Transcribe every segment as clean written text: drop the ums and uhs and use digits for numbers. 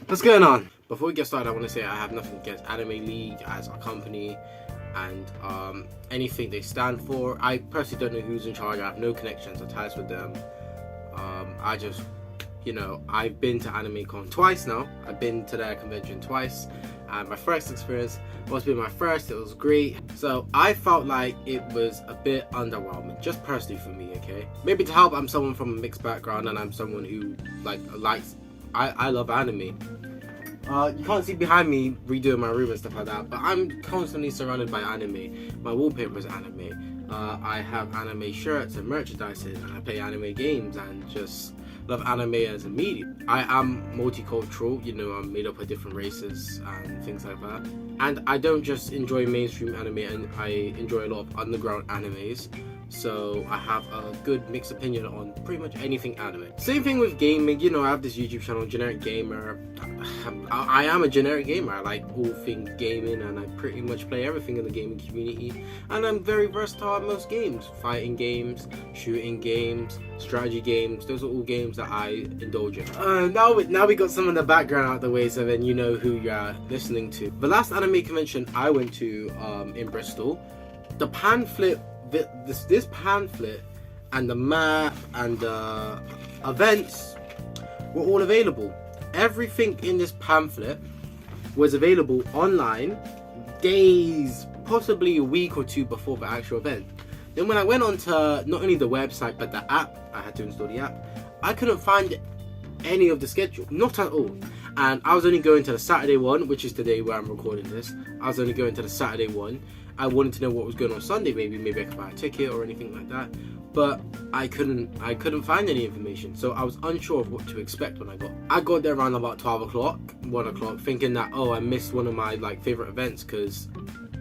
What's going on? Before we get started, I want to say I have nothing against Anime League as a company and anything they stand for. I personally don't know who's in charge. I have no connections or ties with them. I just, I've been to AnimeCon twice now. I've been to their convention twice. And my first experience was being my first. It was great. So I felt like it was a bit underwhelming, just personally for me, okay? Maybe to help, I'm someone from a mixed background and I'm someone who likes I love anime. You can't see behind me redoing my room and stuff like that, but I'm constantly surrounded by anime. My wallpaper is anime. I have anime shirts and merchandising, and I play anime games and just love anime as a medium. I am multicultural, I'm made up of different races and things like that. And I don't just enjoy mainstream anime, and I enjoy a lot of underground animes. So I have a good mixed opinion on pretty much anything anime. Same thing with gaming, I have this YouTube channel, Generic Gamer. I am a generic gamer. I like all things gaming and I pretty much play everything in the gaming community. And I'm very versatile at most games. Fighting games, shooting games, strategy games. Those are all games that I indulge in. Now we got some of the background out of the way, so then you know who you're listening to. The last anime convention I went to in Bristol, the pamphlet, this pamphlet and the map and the events were all available. Everything in this pamphlet was available online days, possibly a week or two before the actual event. Then when I went onto not only the website but the app, I had to install the app, I couldn't find any of the schedule, not at all. And I was only going to the Saturday one, which is today where I'm recording this. I was only going to the Saturday one. I wanted to know what was going on Sunday, maybe I could buy a ticket or anything like that. But I couldn't find any information, so I was unsure of what to expect when I got there around about 12 o'clock, 1 o'clock, thinking that, I missed one of my favorite events, because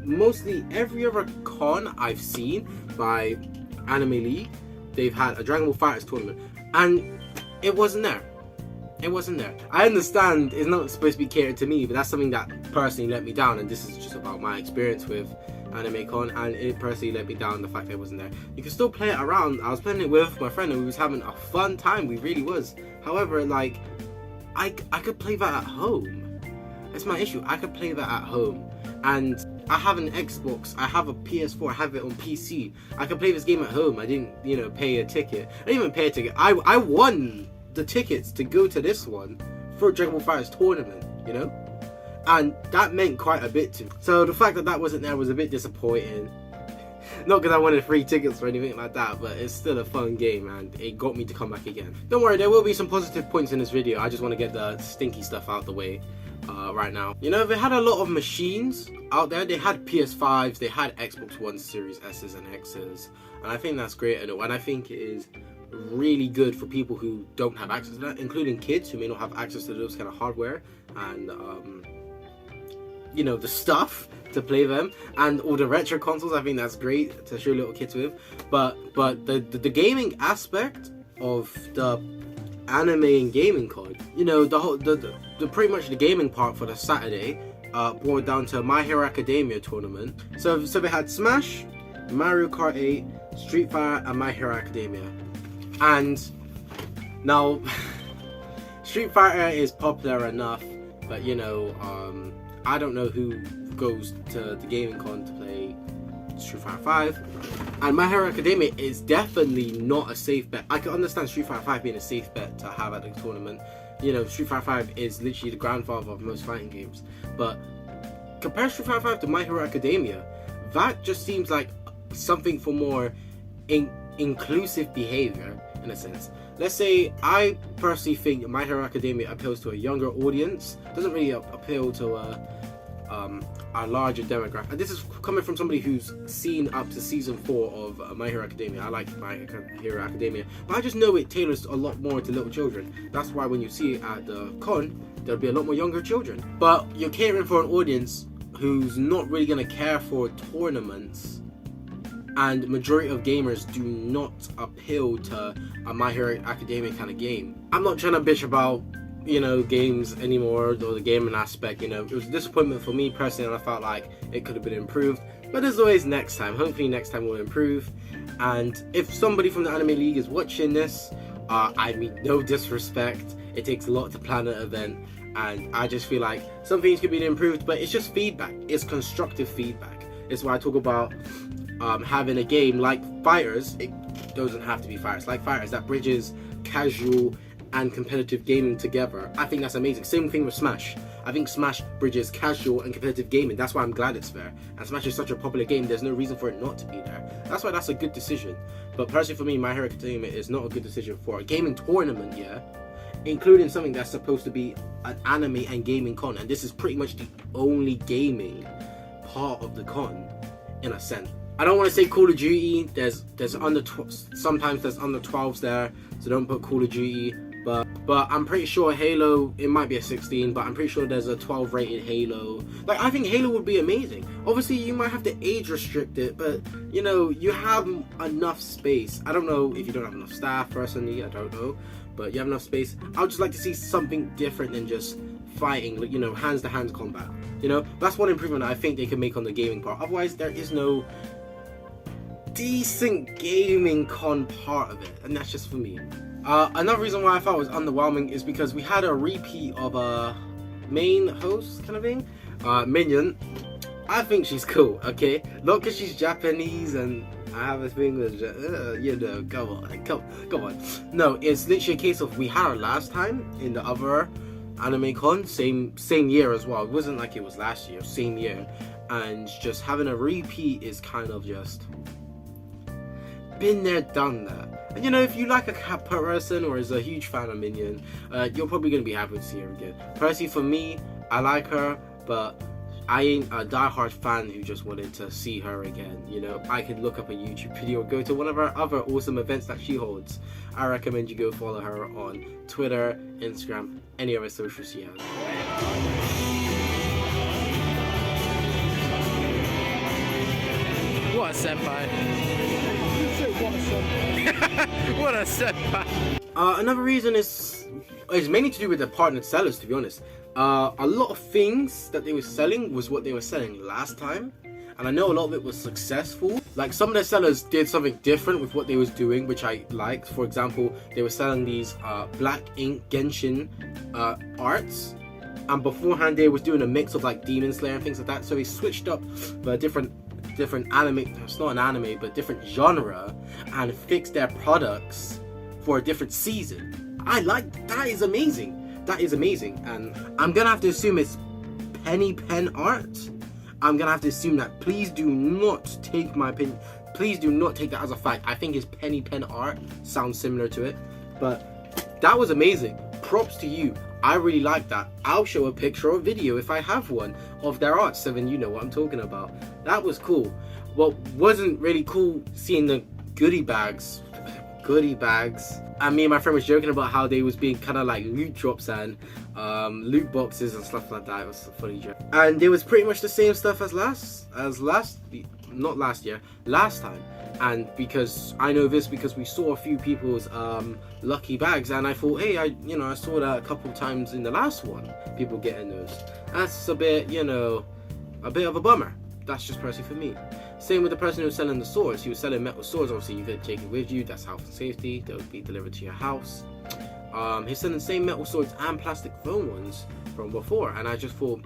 mostly every other con I've seen by Anime League, they've had a Dragon Ball FighterZ tournament, and it wasn't there. It wasn't there. I understand it's not supposed to be catered to me, but that's something that personally let me down, and this is just about my experience with AnimeCon, and it personally let me down, the fact that it wasn't there. You can still play it around. I was playing it with my friend and we was having a fun time. We really was. However, I could play that at home. That's my issue. I could play that at home, and I have an Xbox, I have a PS4, I have it on PC. I could play this game at home. I didn't, pay a ticket. I didn't even pay a ticket. I won the tickets to go to this one for Dragon Ball FighterZ tournament, and that meant quite a bit to me. So the fact that wasn't there was a bit disappointing. Not because I wanted free tickets or anything like that, but it's still a fun game and it got me to come back again. Don't worry, there will be some positive points in this video. I just want to get the stinky stuff out the way right now. They had a lot of machines out there. They had PS5s, they had Xbox One Series S's and X's, and I think that's great, and I think it is really good for people who don't have access to that, including kids who may not have access to those kind of hardware and the stuff to play them, and all the retro consoles. I think that's great to show little kids with. But the gaming aspect of the anime and gaming con, the pretty much the gaming part for the Saturday boiled down to My Hero Academia tournament. So they had Smash, Mario Kart 8, Street Fighter, and My Hero Academia. And now Street Fighter is popular enough, but I don't know who goes to the gaming con to play Street Fighter 5. And My Hero Academia is definitely not a safe bet. I can understand Street Fighter 5 being a safe bet to have at the tournament. Street Fighter 5 is literally the grandfather of most fighting games. But compare Street Fighter 5 to My Hero Academia, that just seems like something for more inclusive behavior, in a sense. Let's say I personally think My Hero Academia appeals to a younger audience, doesn't really appeal to a larger demographic. And this is coming from somebody who's seen up to season 4 of My Hero Academia. I like My Hero Academia, but I just know it tailors a lot more to little children. That's why when you see it at the con, there'll be a lot more younger children. But you're catering for an audience who's not really going to care for tournaments, and majority of gamers do not appeal to a My Hero Academia kind of game. I'm not trying to bitch about games anymore, or the gaming aspect. It was a disappointment for me personally, and I felt like it could have been improved, but there's always next time. Hopefully next time will improve. And if somebody from the Anime League is watching this, I mean no disrespect, It takes a lot to plan an event, and I just feel like some things could be improved, but it's just feedback. It's constructive feedback. It's why I talk about having a game like Fighters. It doesn't have to be Fighters. Like Fighters that bridges casual and competitive gaming together. I think that's amazing. Same thing with Smash. I think Smash bridges casual and competitive gaming. That's why I'm glad it's there. And Smash is such a popular game, there's no reason for it not to be there. That's why that's a good decision. But personally for me, My Hero Academia is not a good decision for a gaming tournament, yeah? Including something that's supposed to be an anime and gaming con. And this is pretty much the only gaming part of the con, in a sense. I don't want to say Call of Duty. There's sometimes there's under 12s there, so don't put Call of Duty. But I'm pretty sure Halo, it might be a 16, but I'm pretty sure there's a 12 rated Halo. Like, I think Halo would be amazing. Obviously, you might have to age restrict it, but, you know, you have enough space. I don't know if you don't have enough staff, personally, I don't know. But you have enough space. I would just like to see something different than just fighting, like, you know, hands-to-hands combat. You know, that's one improvement I think they can make on the gaming part. Otherwise, there is no decent gaming con part of it, and that's just for me. Another reason why I thought it was underwhelming is because we had a repeat of a main host kind of thing, Minion. I think she's cool, okay? Not because she's Japanese and I have a thing with, you know, come on. No, it's literally a case of we had her last time in the other anime con, same year as well. It wasn't like it was last year, same year. And just having a repeat is kind of just been there, done that. And you know, if you like a cat person or is a huge fan of Minion, you're probably going to be happy to see her again. Personally, for me, I like her, but I ain't a diehard fan who just wanted to see her again. You know, I could look up a YouTube video or go to one of her other awesome events that she holds. I recommend you go follow her on Twitter, Instagram, any other socials she has. What a senpai. What a senpai. Another reason is mainly to do with the partnered sellers, to be honest. A lot of things that they were selling was what they were selling last time, and I know a lot of it was successful. Like, some of the sellers did something different with what they was doing, which I liked. For example, they were selling these black ink Genshin arts, and beforehand they was doing a mix of like Demon Slayer and things like that. So they switched up a different anime, it's not an anime, but different genre, and fixed their products for a different season. I like that. Is amazing. That is amazing. And I'm gonna have to assume it's penny pen art. I'm gonna have to assume that. Please do not take my opinion. Please do not take that as a fact. I think it's penny pen art. Sounds similar to it, but that was amazing. Props to you. I really like that. I'll show a picture or video if I have one of their art, so then you know what I'm talking about. That was cool. What wasn't really cool, seeing the goodie bags. And me and my friend was joking about how they was being kind of like loot drops and loot boxes and stuff like that. It was a funny joke. And it was pretty much the same stuff as last time. And because I know this because we saw a few people's lucky bags, and I thought, hey, I saw that a couple times in the last one, people getting those. That's a bit, a bit of a bummer. That's just personally for me. Same with the person who was selling the swords. He was selling metal swords. Obviously, you could take it with you. That's health and safety. They would be delivered to your house. He's selling the same metal swords and plastic foam ones from before, and I just thought,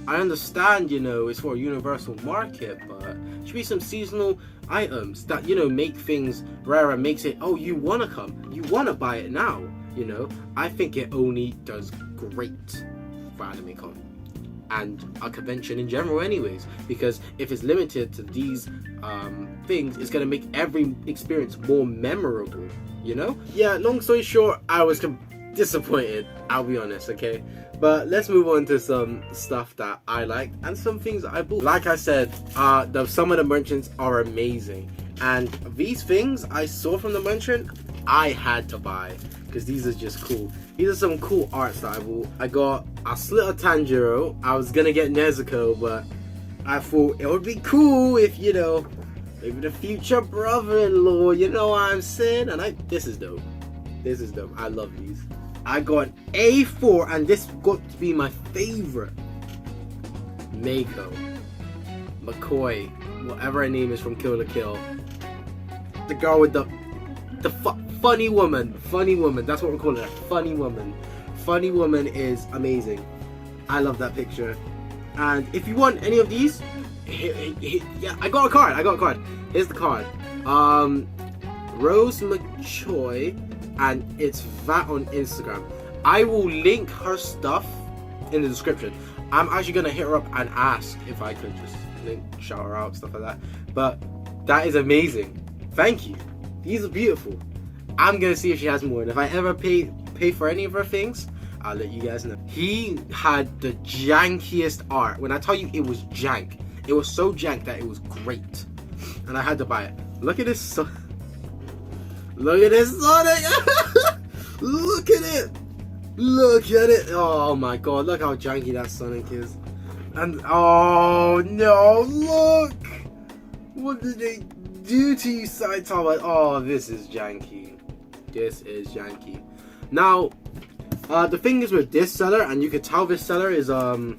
I understand, it's for a universal market, but there should be some seasonal items that, make things rarer, makes it, oh, you want to come, you want to buy it now, I think it only does great for AnimeCon and a convention in general anyways, because if it's limited to these things, it's going to make every experience more memorable, Yeah, long story short, I was disappointed, I'll be honest, okay? But let's move on to some stuff that I liked and some things that I bought. Like I said, some of the merchants are amazing, and these things I saw from the merchant, I had to buy because these are just cool. These are some cool arts that I bought. I got a Slit of Tanjiro. I was gonna get Nezuko, but I thought it would be cool if, maybe the future brother-in-law, you know what I'm saying? And this is dope. This is dope. I love these. I got A4, and this got to be my favorite. Mako, McCoy, whatever her name is from Kill la Kill. The girl with the funny woman. Funny woman. That's what we're calling her. Funny woman. Funny woman is amazing. I love that picture. And if you want any of these, yeah, I got a card. Here's the card. Rose Mitcho, and it's that on Instagram. I will link her stuff in the description. I'm actually gonna hit her up and ask if I could just shout her out, stuff like that. But that is amazing. Thank you. These are beautiful. I'm gonna see if she has more, and if I ever pay for any of her things, I'll let you guys know. He had the jankiest art. When I tell you it was jank, it was so jank that it was great, and I had to buy it. Look at this. Look at this Sonic. Look at it. Look at it. Oh my god, look how janky that Sonic is. And oh no, look. What did they do to you, Saitama? Oh, this is janky. This is janky. Now, the thing is with this seller, and you can tell this seller is a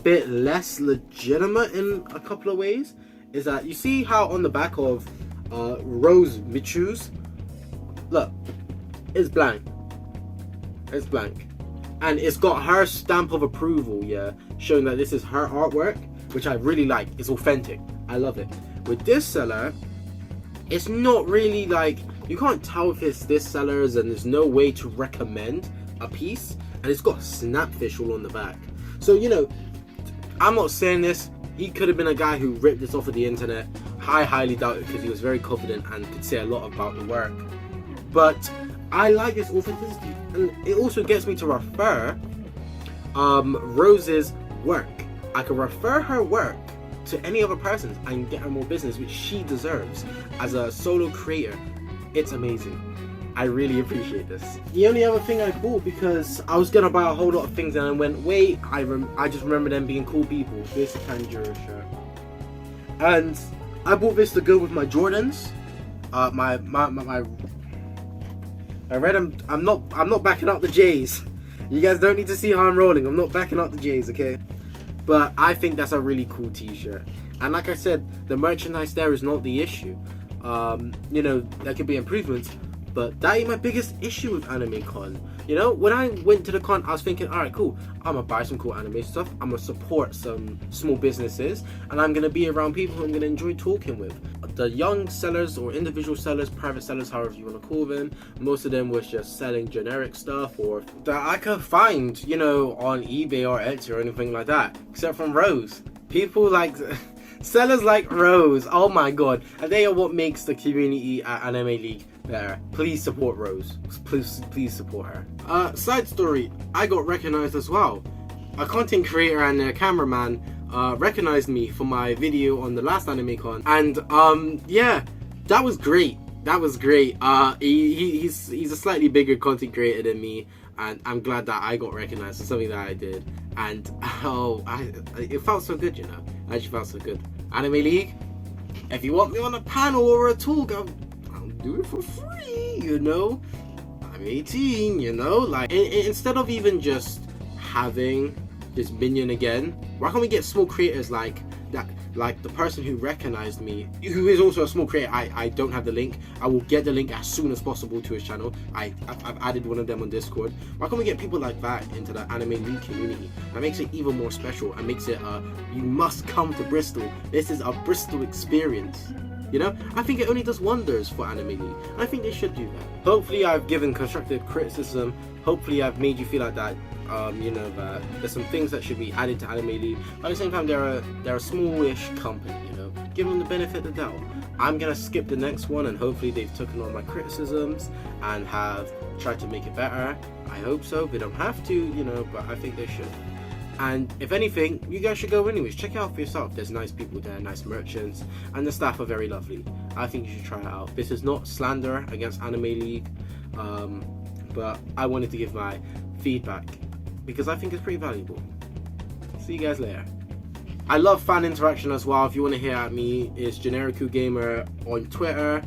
bit less legitimate in a couple of ways, is that you see how on the back of Rose Mitcho's, look, it's blank. It's blank. And it's got her stamp of approval, yeah, showing that this is her artwork, which I really like. It's authentic. I love it. With this seller, it's not really like, you can't tell if it's this seller's, and there's no way to recommend a piece, and it's got snapfish all on the back. So, you know, I'm not saying this. He could have been a guy who ripped this off of the internet. I highly doubt it, because he was very confident and could say a lot about the work. But I like this authenticity, and it also gets me to refer Rose's work. I can refer her work to any other person and get her more business, which she deserves as a solo creator. It's amazing. I really appreciate this. The only other thing I bought, because I was gonna buy a whole lot of things and I went, wait, I just remember them being cool people. This Tanjiro shirt, and I bought this to go with my Jordans. I read them. I'm not backing up the J's. You guys don't need to see how I'm rolling. I'm not backing up the J's, okay? But I think that's a really cool t-shirt. And like I said, the merchandise there is not the issue. You know, there could be improvements, but that ain't my biggest issue with Anime Con. You know, when I went to the con, I was thinking, alright, cool, I'm gonna buy some cool anime stuff, I'm gonna support some small businesses, and I'm gonna be around people who I'm gonna enjoy talking with. The young sellers, or individual sellers, private sellers, however you want to call them, most of them was just selling generic stuff, or that I could find, you know, on eBay or Etsy or anything like that, except from Rose. People like sellers like Rose, oh my god, and they are what makes the community at Anime League better. Please support Rose. Please support her. Side story, I got recognized as well. A content creator and a cameraman recognized me for my video on the last Anime Con, and yeah, that was great. That was great. He's a slightly bigger content creator than me, and I'm glad that I got recognized for something that I did. And it felt so good, you know. I just felt so good. Anime League, if you want me on a panel or a talk, I'll do it for free, you know. I'm 18, you know. Like, instead of even just having this minion again, why can't we get small creators like that? Like the person who recognized me, who is also a small creator. I don't have the link. I will get the link as soon as possible to his channel. I've added one of them on Discord. Why can't we get people like that into the Anime League community? That makes it even more special and makes it you must come to Bristol. This is a Bristol experience. You know, I think it only does wonders for Anime League. I think they should do that. Hopefully I've given constructive criticism. Hopefully I've made you feel like that, you know, that there's some things that should be added to Anime League. But at the same time, they're a smallish company, you know. Give them the benefit of the doubt. I'm gonna skip the next one, and hopefully they've taken on my criticisms and have tried to make it better. I hope so. They don't have to, you know, but I think they should. And if anything, you guys should go anyways. Check it out for yourself. There's nice people there, nice merchants, and the staff are very lovely. I think you should try it out. This is not slander against Anime League, but I wanted to give my feedback because I think it's pretty valuable. See you guys later. I love fan interaction as well. If you want to hear at me, it's Generiku Gamer on Twitter.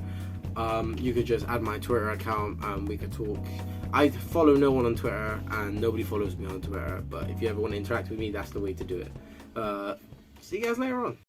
You could just add my Twitter account and we could talk. I follow no one on Twitter and nobody follows me on Twitter, but if you ever want to interact with me, that's the way to do it. See you guys later on.